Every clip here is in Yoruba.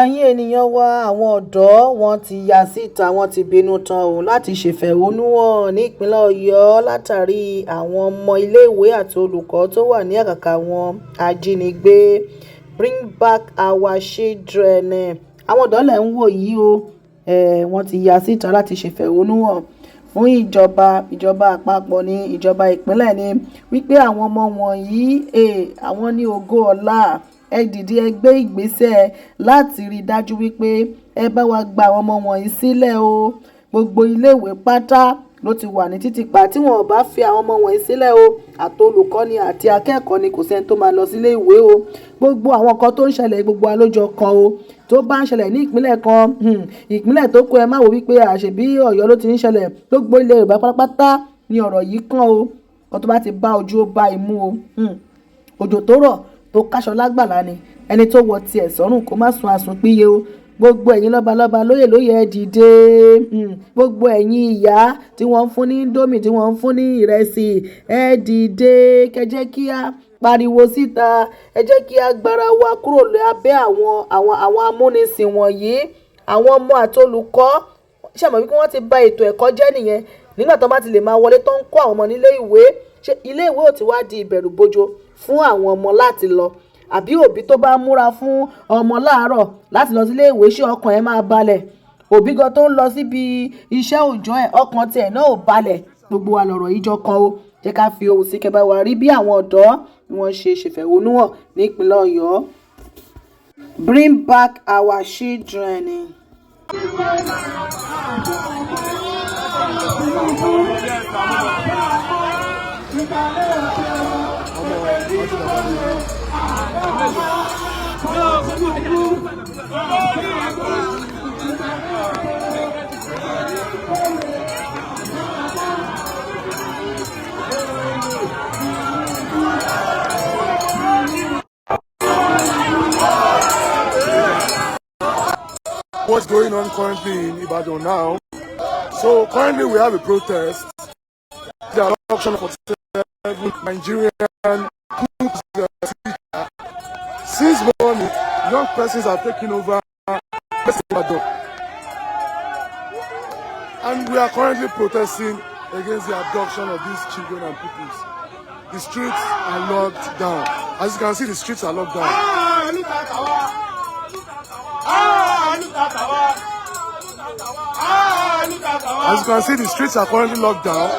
Ẹ̀yin ènìyàn wa, àwọn ọ̀dọ́ wọn ti ya síta, wọ́n ti bínú tán o láti ṣèfẹ̀hónúhàn ní ìpínlẹ̀ Ọ̀yọ́ látàrí àwọn ọmọ iléèwé àti olùkọ́ tó wà ní àkàkà àwọn ajínigbé. Bring back our children. Àwọn ọ̀dọ́ lẹ̀ ń wò yìí o, wọ́n ti ya síta láti ṣèfẹ̀hónúhàn fún ìjọba àpapọ̀ ní ìjọba ìpínlẹ̀ ní wípé àwọn ọmọ wọ̀nyí àwọn ní ògo ọ̀la. Ẹ dìde ẹ gbé ìgbésẹ̀ láti rí dájú wípé ẹ bá wa gba àwọn ọmọ wọ̀nyí sílẹ̀ o. Gbogbo iléèwé pátá ló ti wà ní títì pa. Tí wọn ò bá fi àwọn ọmọ wọ̀nyí sílẹ̀ o, àtolùkọ́ni àti akẹ́kọ̀ọ́ ni kò sẹ́ni tó máa lọ sílé ìwé o. Gbogbo àwọn nǹkan tó ń ṣẹlẹ̀ gbogbo àlójọ kan o. Tó bá ń ṣẹlẹ̀ ní ìpínlẹ̀ kan, ìpínlẹ̀ tó kù ẹ má wò wípé àṣebí Ọ̀yọ́ ló ti ń ṣẹlẹ̀. Gbogbo ilẹ̀ Yorùbá pátápátá ni ọ̀rọ̀ yìí kàn o. Kan tó bá ti bá ojú ó bá imú o. Òjò tó rọ̀ tó káṣọ lágbàlá ni ẹni tó wọ tiẹ̀ sọ́rùn kó má sun àsùn píye o. Gbogbo ẹ̀yin lọ́balọ́ba lóyè ẹ dìde. Gbogbo ẹ̀yin ìyá tí wọ́n ń fún ní índómì tí wọ́n ń fún ní ìrẹsì ẹ dìde. Kẹ́ jẹ́ kí a pariwo síta, ẹ jẹ́ kí a gbára wa kúrò lábẹ́ àwọn amúnisìn wọ̀nyí. Àwọn ọmọ àti olùkọ́ ṣàmọ̀ wípé wọ́n ti bà ètò ẹ̀kọ́ jẹ́ nìyẹn. Nígbà tó bá ti lè máa wọlé tó ń kó àwọn ọmọ nílé ìwé, ṣé ilé ìwé ò ti wá di ìbẹ̀rù bojo fún àwọn ọmọ láti lọ? Àbí òbí tó bá múra fún ọmọ láàárọ̀ láti lọ sílé ìwé ṣé ọkàn ẹ̀ máa balẹ̀? Òbí gan tó ń lọ síbi iṣẹ́ òòjọ́ ẹ̀ ọkàn tiẹ̀ náà ò balẹ̀. Gbogbo wa lọ̀rọ̀ yìí jọ kan o. Jẹ́ ká fi ohùn sí kẹ́ bá wa rí bí àwọn ọ̀dọ́ ni wọ́n ṣe ṣèfẹ̀hónúhàn ní ìpínlẹ̀ Ọ̀yọ́. Bring back our children. What's going on currently in Ibadan now? So currently we have a protest. The adoption of 47 Nigerian teacher. Since morning, young persons are taking over Ibadan. And we are currently protesting against the abduction of these children and pupils. The streets are locked down. As you can see, the streets are locked down. As you can see, the streets are currently locked down.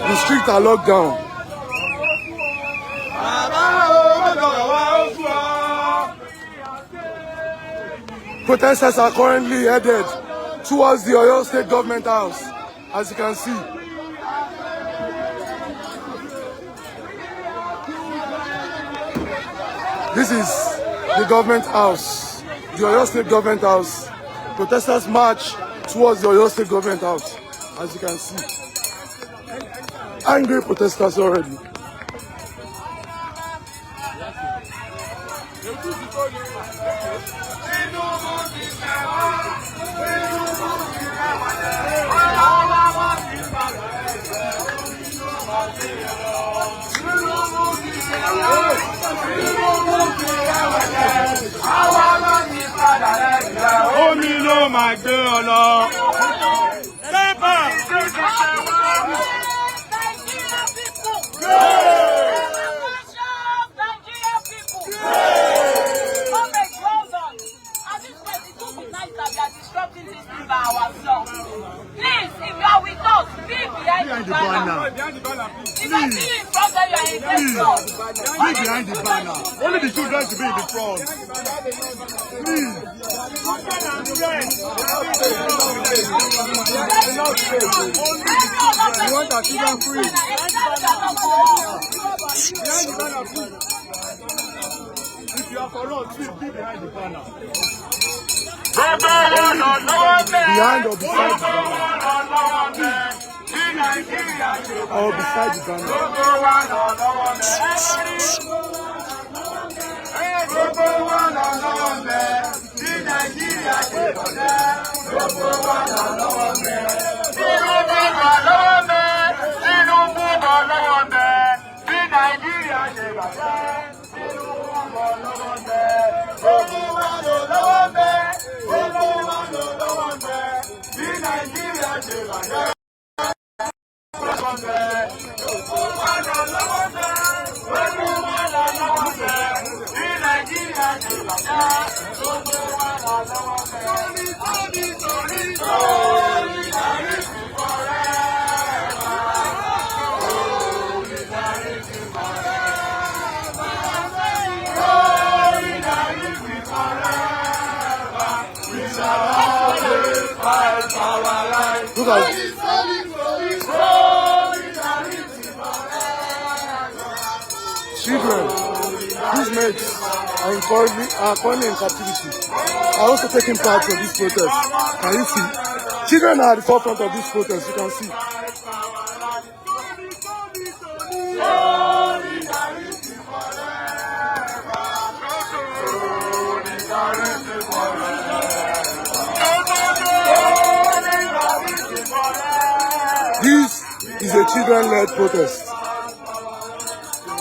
The streets are locked down. Protesters are currently headed towards the Oyo State Government House, as you can see. This is the government house, the Oyo State Government House. Protesters march towards the Oyo State Government House, as you can see. Angry protesters already. Omi ló máa gbé ọ lọ. Be behind the banner. Only the children to be in the front. Please. We want our children free. Behind the banner, please. If you are for us, please be behind the banner. Behind or beside the banner? Or beside the banner? Look at it. Children, these mates are currently in captivity, are also taking part in this protest. Can you see? Children are at the forefront of this protest, you can see. This is a children-led protest.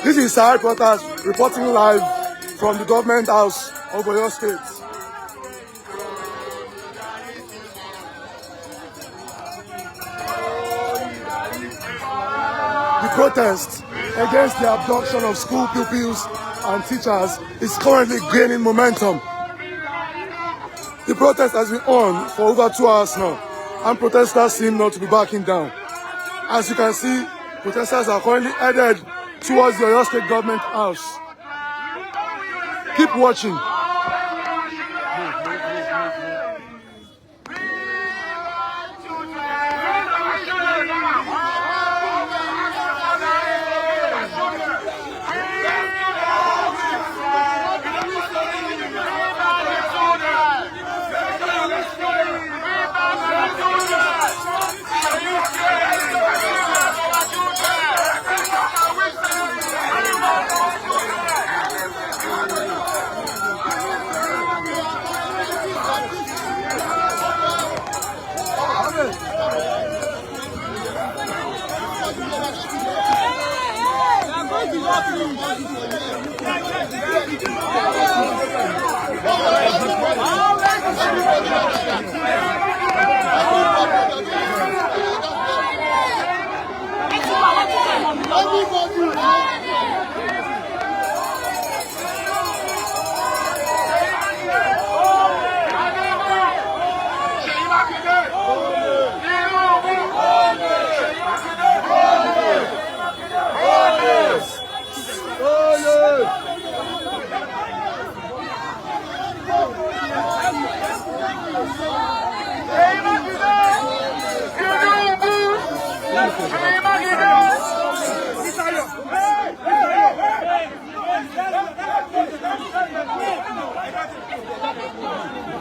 This is Sahara reporters reporting live from the government house of Oyo State. The protest against the abduction of school pupils and teachers is currently gaining momentum. The protest has been on for over 2 hours now, and protesters seem not to be backing down. As you can see, protesters are currently headed towards the Oyo State government house. Keep watching.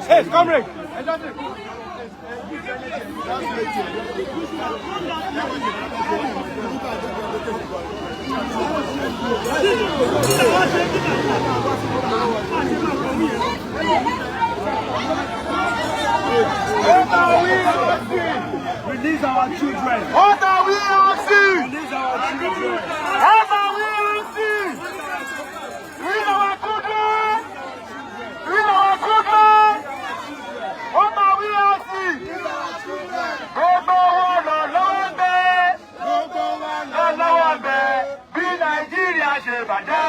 Hey, comrade! Release our children. What are we asking? Release our children. What are we asking? Release our children. Release our children. What are we asking? Gbogbo wọn lọ lọ́wọ́ bẹ́ẹ̀. Gbogbo wọn lọ lọ́wọ́ bẹ́ẹ̀. Bí Nàìjíríà ṣe bàjẹ́.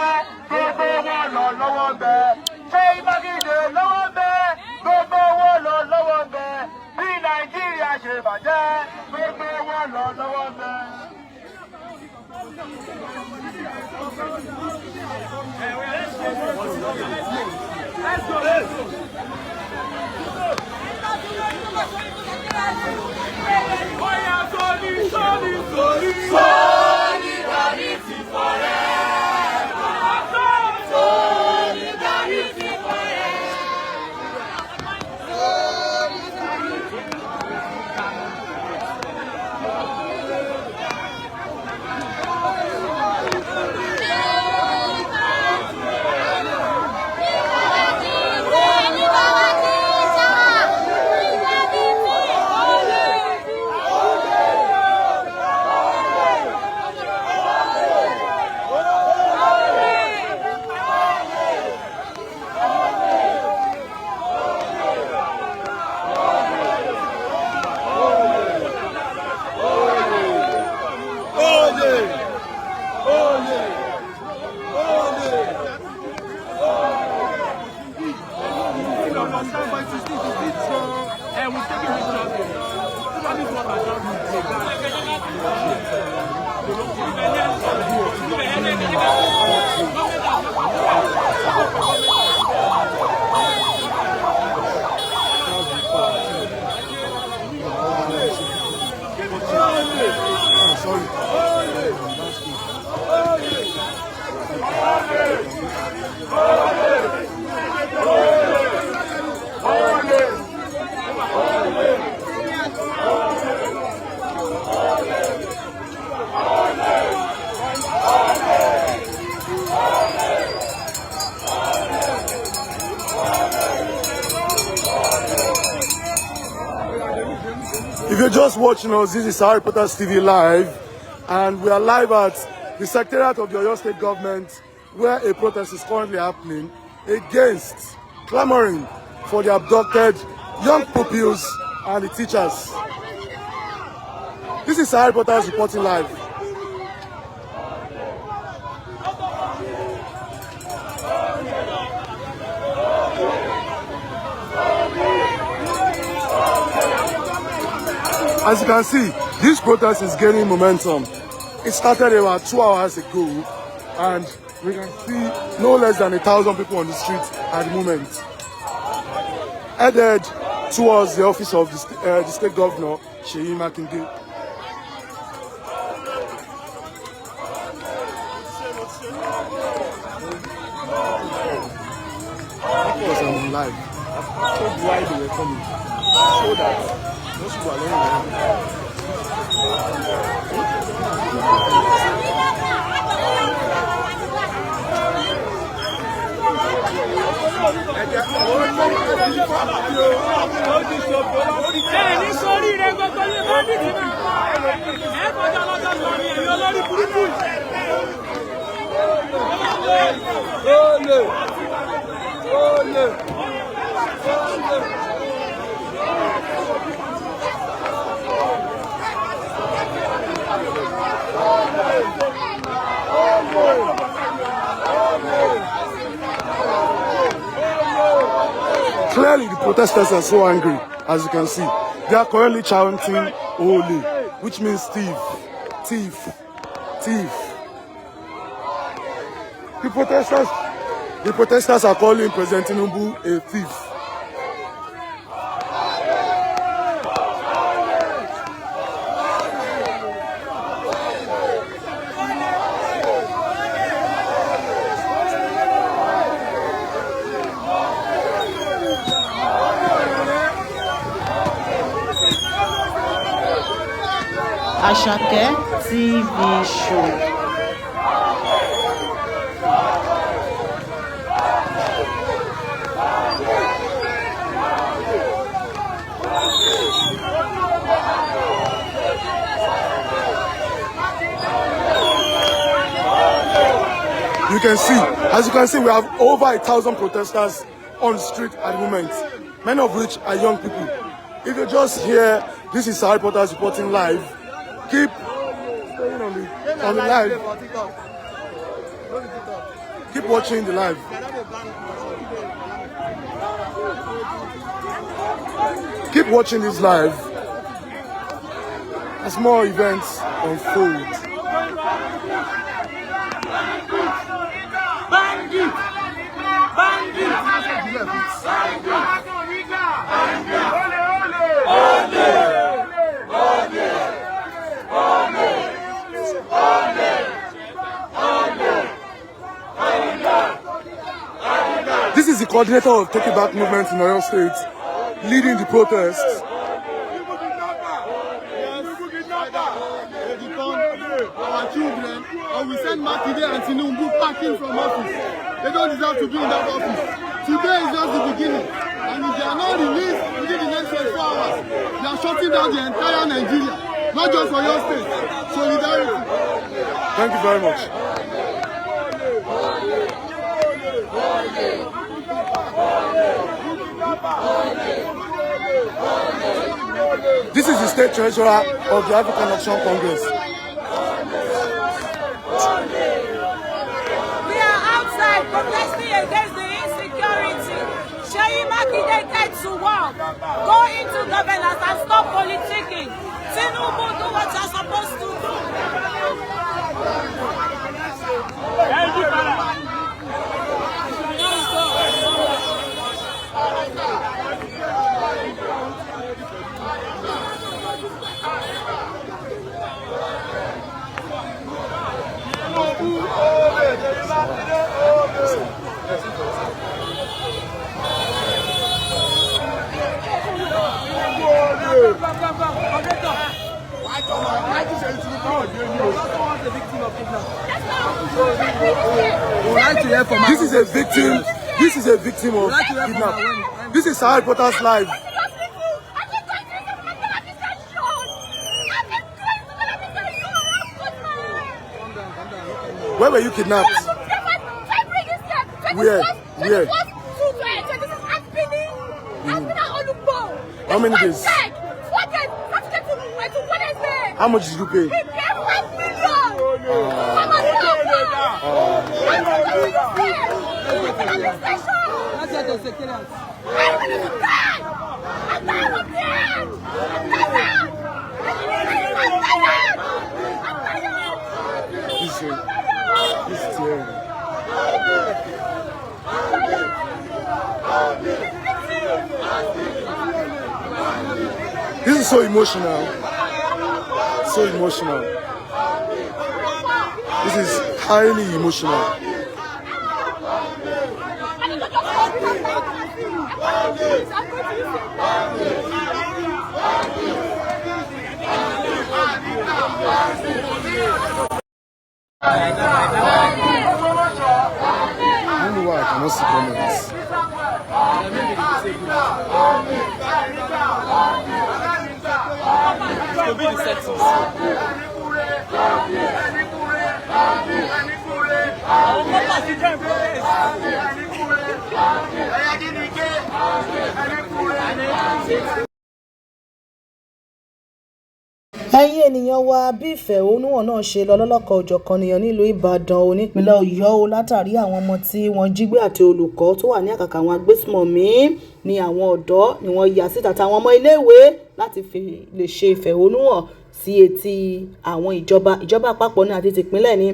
Gbogbo wọn lọ lọ́wọ́ bẹ́ẹ̀. Ṣé Mákindé lọ́wọ́ bẹ́ẹ̀? Gbogbo wọn lọ lọ́wọ́ bẹ́ẹ̀. Bí Nàìjíríà ṣe bàjẹ́. Gbogbo wọn lọ lọ́wọ́. If you're just watching us, this is Harry Potter's TV Live, and we are live at the Secretariat of the Oyo State Government, where a protest is currently happening against clamoring for the abducted young pupils and the teachers. This is Harry Potter's reporting live. As you can see, this protest is gaining momentum. It started about 2 hours ago, and we can see no less than 1,000 people on the street at the moment, headed towards the office of the state governor, Seyi Makinde. Of course, I'm live. So why they were coming? So that those people are learning. Clearly, the protesters are so angry, as you can see. They are currently chanting "Ole," which means thief, thief, thief. The protesters are calling President Tinubu a thief. Àṣàkẹ́ TV show. As you can see, we have over 1,000 protesters on the street at the moment, many of which are young people. If you're just here, this is Harry Potter's reporting live. Keep staying on the live. Keep watching the live. Keep watching this live as more events unfold. This is the coordinator of Take It Back movement in Oyo State, leading the protests. Our children, or we send Makinde and Tinubu packing from office. They don't deserve to be in that office. Today is just the beginning, and if they are not released within the next 24 hours, they are shutting down the entire Nigeria, not just for your state. Solidarity. Thank you very much. This is the state treasurer of the African Action Congress. We are outside protesting against the insecurity. Sheyi Makinde get to work, go into governance and stop politicking. Tinubu, do what you're supposed to do. This is a victim. This is a victim of kidnapping. This is Harry Potter's life. Where were you kidnapped? Where? Where? How many days? How much did you pay? This is terrible. This is so emotional. So emotional. This is highly emotional. I don't know why I cannot see comments. ẹ̀yin ènìyàn wa bí ìfẹ̀hónúhàn náà ṣe lọ lọ́lọ́kọ̀ òjọ̀kan nìyàn nílùú Ìbàdàn onípínlẹ̀ Ọ̀yọ́ o látàrí àwọn ọmọ tí wọ́n jí gbé àti olùkọ́ tó wà ní àkàkà àwọn agbésùmọ̀mí ni àwọn ọ̀dọ́ ni wọ́n ya síta táwọn ọmọ iléèwé láti fi lè ṣe ìfẹ̀hónúhàn sí etí àwọn ìjọba àpapọ̀ ní àti tìpínlẹ̀ ní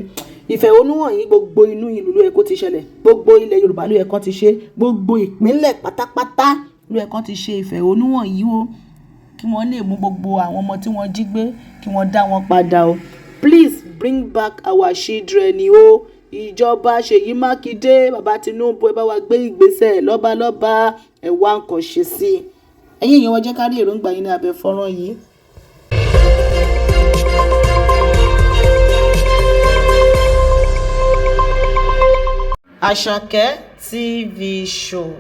ìfẹ̀hónúhàn yìí gbogbo inú ìlú ló yẹ kó ti ṣẹlẹ̀ gbogbo ilẹ̀ Yorùbá ló yẹ kó ti ṣe gbogbo ìpínlẹ̀ pátápátá ló yẹ kó ti ṣe ìfẹ̀hónúhàn yìí o kí wọ́n lè mú gbogbo àwọn ọmọ tí wọ́n jí gbé kí wọ́n dá wọn padà o. Please bring back our children ni o. Ìjọba Ṣèyí Mákindé bàbá Tinubu ẹ bá wa gbé ìgbésẹ̀ lọ́balọ́ba ẹ wá nǹkan ṣe sí i. ẹ̀yin èèyàn wa jẹ́ ká rí èròǹgbà yín ní abẹ́ fọ́nrán yìí. Àṣàkẹ́ TV show.